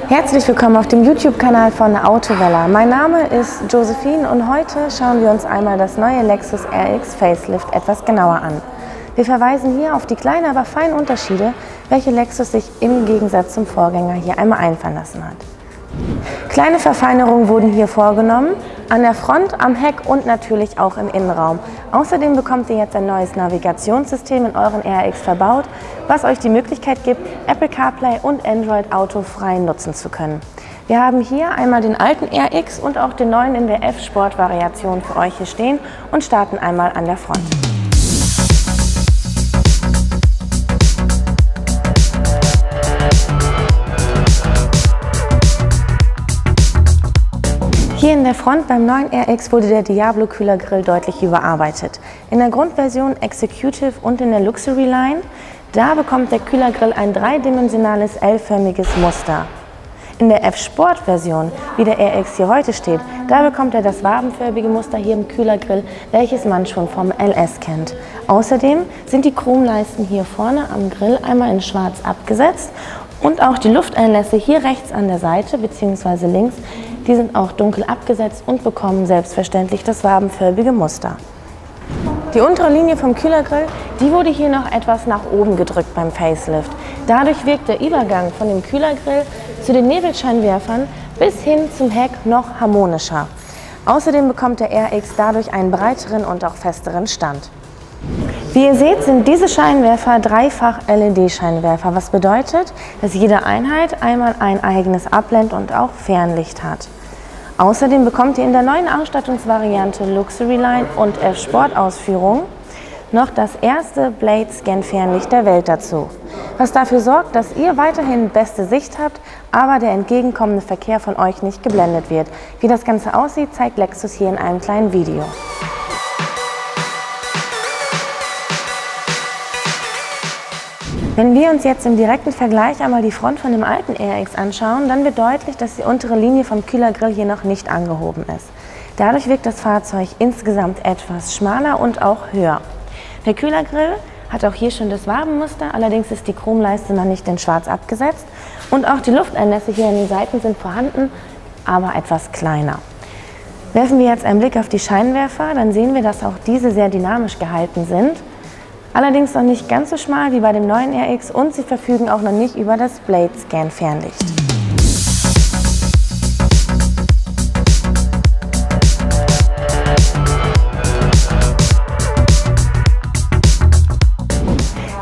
Herzlich willkommen auf dem YouTube-Kanal von Autovella. Mein Name ist Josephine und heute schauen wir uns einmal das neue Lexus RX Facelift etwas genauer an. Wir verweisen hier auf die kleinen, aber feinen Unterschiede, welche Lexus sich im Gegensatz zum Vorgänger hier einmal einfallen lassen hat. Kleine Verfeinerungen wurden hier vorgenommen, an der Front, am Heck und natürlich auch im Innenraum. Außerdem bekommt ihr jetzt ein neues Navigationssystem in euren RX verbaut, was euch die Möglichkeit gibt, Apple CarPlay und Android Auto frei nutzen zu können. Wir haben hier einmal den alten RX und auch den neuen in der F-Sport-Variation für euch hier stehen und starten einmal an der Front. Hier in der Front beim neuen RX wurde der Diablo Kühlergrill deutlich überarbeitet. In der Grundversion Executive und in der Luxury Line, da bekommt der Kühlergrill ein dreidimensionales L-förmiges Muster. In der F-Sport-Version, wie der RX hier heute steht, da bekommt er das wabenfarbige Muster hier im Kühlergrill, welches man schon vom LS kennt. Außerdem sind die Chromleisten hier vorne am Grill einmal in schwarz abgesetzt und auch die Lufteinlässe hier rechts an der Seite bzw. links, die sind auch dunkel abgesetzt und bekommen selbstverständlich das wabenfarbige Muster. Die untere Linie vom Kühlergrill, die wurde hier noch etwas nach oben gedrückt beim Facelift. Dadurch wirkt der Übergang von dem Kühlergrill zu den Nebelscheinwerfern bis hin zum Heck noch harmonischer. Außerdem bekommt der RX dadurch einen breiteren und auch festeren Stand. Wie ihr seht, sind diese Scheinwerfer dreifach LED-Scheinwerfer, was bedeutet, dass jede Einheit einmal ein eigenes Abblend- und auch Fernlicht hat. Außerdem bekommt ihr in der neuen Ausstattungsvariante Luxury Line und F-Sport-Ausführung noch das erste Blade-Scan-Fernlicht der Welt dazu, was dafür sorgt, dass ihr weiterhin beste Sicht habt, aber der entgegenkommende Verkehr von euch nicht geblendet wird. Wie das Ganze aussieht, zeigt Lexus hier in einem kleinen Video. Wenn wir uns jetzt im direkten Vergleich einmal die Front von dem alten RX anschauen, dann wird deutlich, dass die untere Linie vom Kühlergrill hier noch nicht angehoben ist. Dadurch wirkt das Fahrzeug insgesamt etwas schmaler und auch höher. Der Kühlergrill hat auch hier schon das Wabenmuster, allerdings ist die Chromleiste noch nicht in schwarz abgesetzt und auch die Lufteinlässe hier an den Seiten sind vorhanden, aber etwas kleiner. Werfen wir jetzt einen Blick auf die Scheinwerfer, dann sehen wir, dass auch diese sehr dynamisch gehalten sind. Allerdings noch nicht ganz so schmal wie bei dem neuen RX und sie verfügen auch noch nicht über das Blade-Scan-Fernlicht.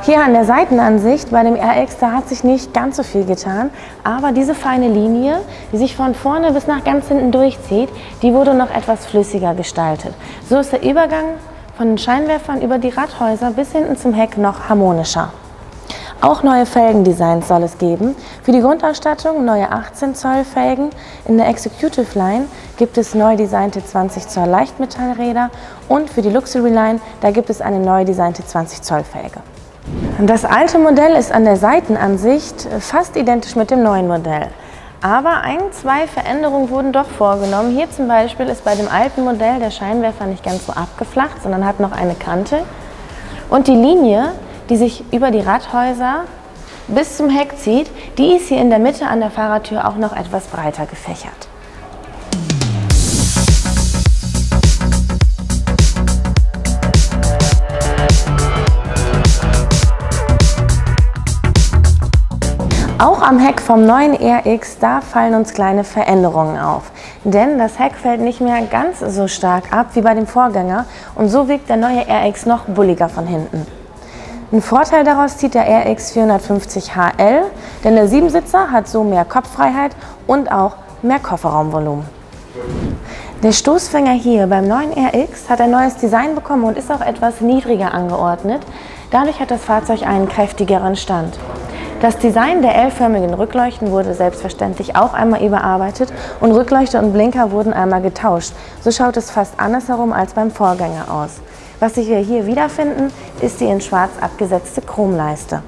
Hier an der Seitenansicht bei dem RX, da hat sich nicht ganz so viel getan, aber diese feine Linie, die sich von vorne bis nach ganz hinten durchzieht, die wurde noch etwas flüssiger gestaltet. So ist der Übergang von den Scheinwerfern über die Radhäuser bis hinten zum Heck noch harmonischer. Auch neue Felgendesigns soll es geben. Für die Grundausstattung neue 18 Zoll Felgen. In der Executive Line gibt es neu designte 20 Zoll Leichtmetallräder und für die Luxury Line, da gibt es eine neu designte 20 Zoll Felge. Das alte Modell ist an der Seitenansicht fast identisch mit dem neuen Modell. Aber zwei Veränderungen wurden doch vorgenommen. Hier zum Beispiel ist bei dem alten Modell der Scheinwerfer nicht ganz so abgeflacht, sondern hat noch eine Kante. Und die Linie, die sich über die Radhäuser bis zum Heck zieht, die ist hier in der Mitte an der Fahrertür auch noch etwas breiter gefächert. Auch am Heck vom neuen RX, da fallen uns kleine Veränderungen auf. Denn das Heck fällt nicht mehr ganz so stark ab wie bei dem Vorgänger und so wirkt der neue RX noch bulliger von hinten. Einen Vorteil daraus zieht der RX 450 HL, denn der Siebensitzer hat so mehr Kopffreiheit und auch mehr Kofferraumvolumen. Der Stoßfänger hier beim neuen RX hat ein neues Design bekommen und ist auch etwas niedriger angeordnet. Dadurch hat das Fahrzeug einen kräftigeren Stand. Das Design der L-förmigen Rückleuchten wurde selbstverständlich auch einmal überarbeitet und Rückleuchter und Blinker wurden einmal getauscht. So schaut es fast andersherum als beim Vorgänger aus. Was wir hier wiederfinden, ist die in schwarz abgesetzte Chromleiste.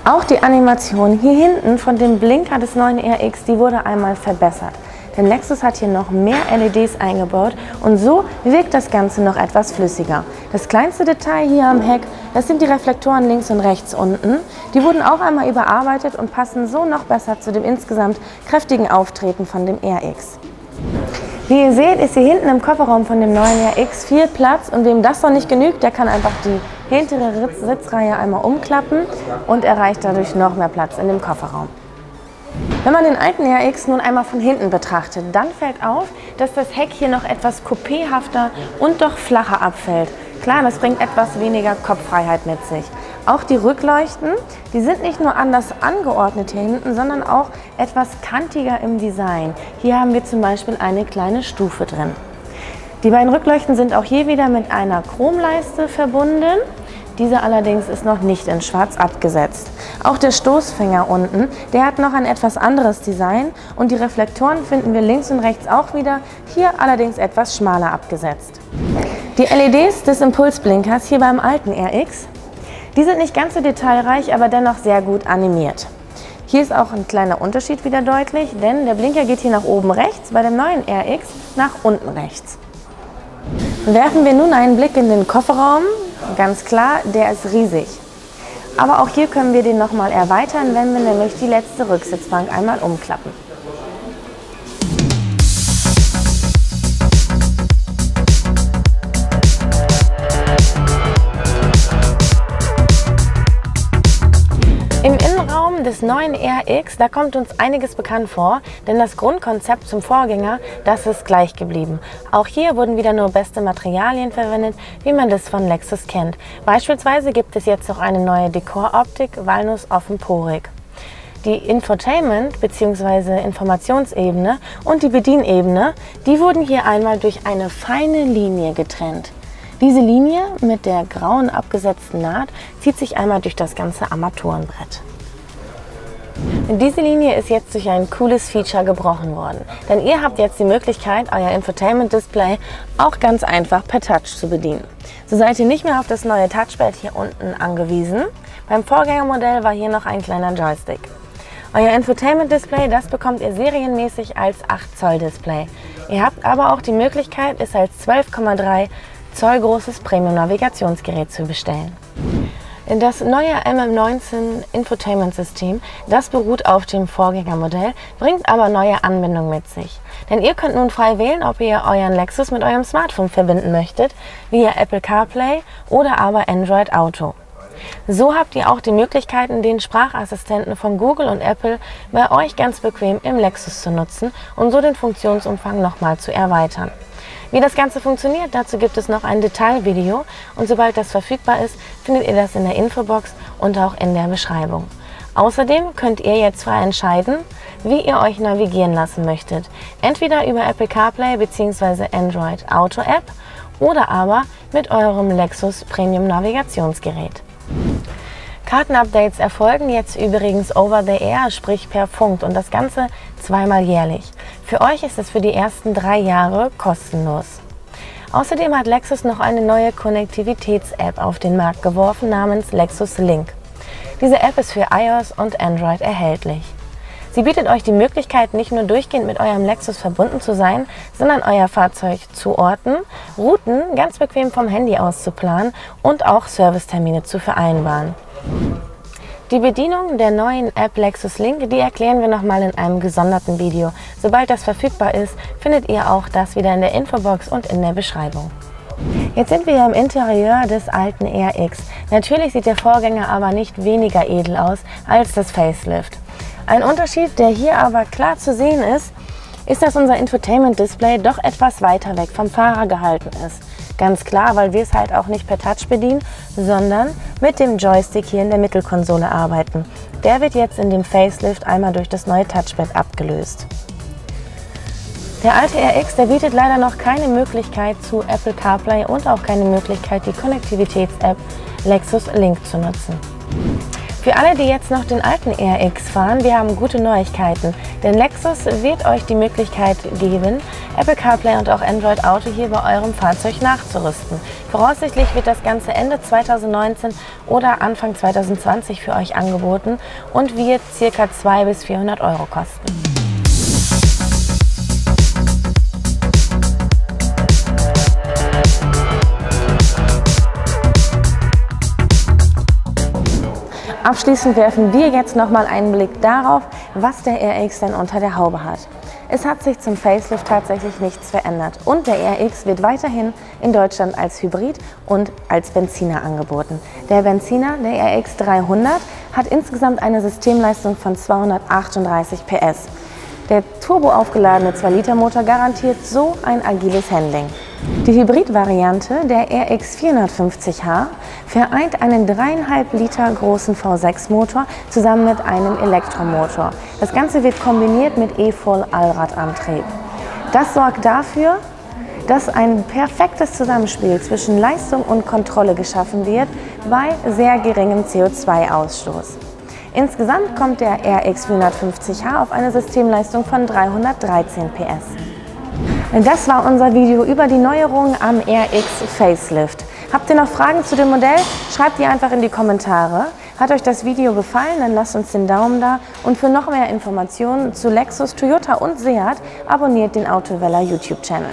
Auch die Animation hier hinten von dem Blinker des neuen RX, die wurde einmal verbessert. Denn Lexus hat hier noch mehr LEDs eingebaut und so wirkt das Ganze noch etwas flüssiger. Das kleinste Detail hier am Heck, Das sind die Reflektoren links und rechts unten. Die wurden auch einmal überarbeitet und passen so noch besser zu dem insgesamt kräftigen Auftreten von dem RX. Wie ihr seht, ist hier hinten im Kofferraum von dem neuen RX viel Platz, und wem das noch nicht genügt, der kann einfach die hintere Sitzreihe einmal umklappen und erreicht dadurch noch mehr Platz in dem Kofferraum. Wenn man den alten RX nun einmal von hinten betrachtet, dann fällt auf, dass das Heck hier noch etwas coupéhafter und doch flacher abfällt. Klar, das bringt etwas weniger Kopffreiheit mit sich. Auch die Rückleuchten, die sind nicht nur anders angeordnet hier hinten, sondern auch etwas kantiger im Design. Hier haben wir zum Beispiel eine kleine Stufe drin. Die beiden Rückleuchten sind auch hier wieder mit einer Chromleiste verbunden. Diese allerdings ist noch nicht in Schwarz abgesetzt. Auch der Stoßfänger unten, der hat noch ein etwas anderes Design, und die Reflektoren finden wir links und rechts auch wieder, hier allerdings etwas schmaler abgesetzt. Die LEDs des Impulsblinkers hier beim alten RX, die sind nicht ganz so detailreich, aber dennoch sehr gut animiert. Hier ist auch ein kleiner Unterschied wieder deutlich, denn der Blinker geht hier nach oben rechts, bei dem neuen RX nach unten rechts. Werfen wir nun einen Blick in den Kofferraum. Ganz klar, der ist riesig. Aber auch hier können wir den nochmal erweitern, wenn wir nämlich die letzte Rücksitzbank einmal umklappen. Im Innenraum des neuen RX, da kommt uns einiges bekannt vor, denn das Grundkonzept zum Vorgänger, das ist gleich geblieben. Auch hier wurden wieder nur beste Materialien verwendet, wie man das von Lexus kennt. Beispielsweise gibt es jetzt auch eine neue Dekoroptik, walnussoffenporig. Die Infotainment- bzw. Informationsebene und die Bedienebene, die wurden hier einmal durch eine feine Linie getrennt. Diese Linie mit der grauen abgesetzten Naht zieht sich einmal durch das ganze Armaturenbrett. Diese Linie ist jetzt durch ein cooles Feature gebrochen worden, denn ihr habt jetzt die Möglichkeit, euer Infotainment-Display auch ganz einfach per Touch zu bedienen. So seid ihr nicht mehr auf das neue Touchpad hier unten angewiesen. Beim Vorgängermodell war hier noch ein kleiner Joystick. Euer Infotainment-Display, das bekommt ihr serienmäßig als 8 Zoll Display. Ihr habt aber auch die Möglichkeit, es als 12,3 Zoll großes Premium-Navigationsgerät zu bestellen. Das neue MM19 Infotainment-System, das beruht auf dem Vorgängermodell, bringt aber neue Anbindungen mit sich. Denn ihr könnt nun frei wählen, ob ihr euren Lexus mit eurem Smartphone verbinden möchtet, via Apple CarPlay oder aber Android Auto. So habt ihr auch die Möglichkeiten, den Sprachassistenten von Google und Apple bei euch ganz bequem im Lexus zu nutzen und so den Funktionsumfang nochmal zu erweitern. Wie das Ganze funktioniert, dazu gibt es noch ein Detailvideo, und sobald das verfügbar ist, findet ihr das in der Infobox und auch in der Beschreibung. Außerdem könnt ihr jetzt frei entscheiden, wie ihr euch navigieren lassen möchtet. Entweder über Apple CarPlay bzw. Android Auto App oder aber mit eurem Lexus Premium Navigationsgerät. Kartenupdates erfolgen jetzt übrigens over the air, sprich per Funk, und das Ganze zweimal jährlich. Für euch ist es für die ersten 3 Jahre kostenlos. Außerdem hat Lexus noch eine neue Konnektivitäts-App auf den Markt geworfen namens Lexus Link. Diese App ist für iOS und Android erhältlich. Sie bietet euch die Möglichkeit, nicht nur durchgehend mit eurem Lexus verbunden zu sein, sondern euer Fahrzeug zu orten, Routen ganz bequem vom Handy aus zu planen und auch Servicetermine zu vereinbaren. Die Bedienung der neuen App Lexus Link, die erklären wir nochmal in einem gesonderten Video. Sobald das verfügbar ist, findet ihr auch das wieder in der Infobox und in der Beschreibung. Jetzt sind wir im Interieur des alten RX. Natürlich sieht der Vorgänger aber nicht weniger edel aus als das Facelift. Ein Unterschied, der hier aber klar zu sehen ist, dass unser Infotainment-Display doch etwas weiter weg vom Fahrer gehalten ist. Ganz klar, weil wir es halt auch nicht per Touch bedienen, sondern mit dem Joystick hier in der Mittelkonsole arbeiten. Der wird jetzt in dem Facelift einmal durch das neue Touchpad abgelöst. Der alte RX, der bietet leider noch keine Möglichkeit zu Apple CarPlay und auch keine Möglichkeit, die Konnektivitäts-App Lexus Link zu nutzen. Für alle, die jetzt noch den alten RX fahren, wir haben gute Neuigkeiten, denn Lexus wird euch die Möglichkeit geben, Apple CarPlay und auch Android Auto hier bei eurem Fahrzeug nachzurüsten. Voraussichtlich wird das Ganze Ende 2019 oder Anfang 2020 für euch angeboten und wird ca. 200 bis 400 € kosten. Abschließend werfen wir jetzt nochmal einen Blick darauf, was der RX denn unter der Haube hat. Es hat sich zum Facelift tatsächlich nichts verändert und der RX wird weiterhin in Deutschland als Hybrid und als Benziner angeboten. Der Benziner, der RX 300, hat insgesamt eine Systemleistung von 238 PS. Der turbo aufgeladene 2-Liter-Motor garantiert so ein agiles Handling. Die Hybrid-Variante, der RX 450h, vereint einen 3,5 Liter großen V6-Motor zusammen mit einem Elektromotor. Das Ganze wird kombiniert mit E-Full-Allradantrieb. Das sorgt dafür, dass ein perfektes Zusammenspiel zwischen Leistung und Kontrolle geschaffen wird bei sehr geringem CO2-Ausstoß. Insgesamt kommt der RX 450h auf eine Systemleistung von 313 PS. Das war unser Video über die Neuerungen am RX Facelift. Habt ihr noch Fragen zu dem Modell? Schreibt die einfach in die Kommentare. Hat euch das Video gefallen? Dann lasst uns den Daumen da. Und für noch mehr Informationen zu Lexus, Toyota und Seat abonniert den Autoweller YouTube-Channel.